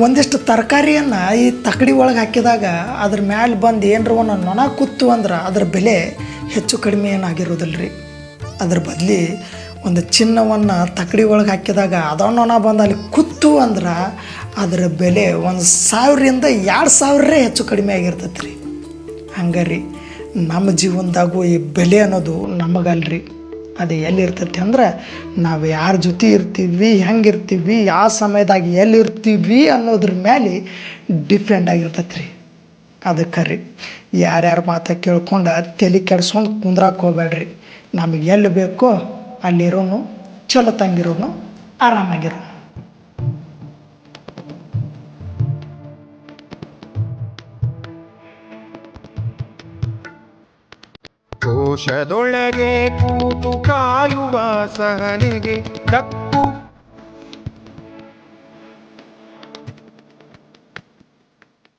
ಒಂದಿಷ್ಟು ತರಕಾರಿಯನ್ನು ಈ ತಕ್ಕಡಿ ಒಳಗೆ ಹಾಕಿದಾಗ ಅದ್ರ ಮ್ಯಾಲೆ ಬಂದು ಏನರ ಒಂದು ನೊಣ ಕೂತು ಅಂದ್ರೆ ಅದ್ರ ಬೆಲೆ ಹೆಚ್ಚು ಕಡಿಮೆ ಏನಾಗಿರೋದಿಲ್ಲ ರೀ. ಅದ್ರ ಬದಲಿ ಒಂದು ಚಿನ್ನವನ್ನು ತಕ್ಕಡಿ ಒಳಗೆ ಹಾಕಿದಾಗ ಅದೋ ನೊಣ ಬಂದು ಅಲ್ಲಿ ಕೂತು ಅಂದ್ರೆ ಅದರ ಬೆಲೆ 1,000ರಿಂದ 2,000 ಹೆಚ್ಚು ಕಡಿಮೆ ಆಗಿರ್ತೈತೆ ರೀ. ಹಂಗೆ ರೀ ನಮ್ಮ ಜೀವನದಾಗೂ ಈ ಬೆಲೆ ಅನ್ನೋದು ನಮಗಲ್ರಿ. ಅದು ಎಲ್ಲಿರ್ತೈತಿ ಅಂದ್ರೆ ನಾವು ಯಾರ ಜೊತೆ ಇರ್ತೀವಿ, ಹೆಂಗಿರ್ತೀವಿ, ಯಾವ ಸಮಯದಾಗ ಎಲ್ಲಿರ್ತೀವಿ ಅನ್ನೋದ್ರ ಮೇಲೆ ಡಿಪೆಂಡ್ ಆಗಿರ್ತೈತೆ ರೀ. ಅದಕ್ಕೆ ರೀ ಯಾರ್ಯಾರ ಮಾತು ಕೇಳ್ಕೊಂಡು ತಲೆ ಕೆಡ್ಸ್ಕೊಂಡು ಕುಂದ್ರಾಕೆ ಹೋಗ್ಬೇಡ್ರಿ. ನಮಗೆ ಎಲ್ಲಿ ಬೇಕೋ ಅಲ್ಲಿರೋನು, ಚಲೋ ತಂಗಿರೋನು, ಆರಾಮಾಗಿರೋನು. ಕೋಶದೊಳಗೆ ಕೂತು ಕಾಯುವ ಸಹನೆಗೆ ತಪ್ಪು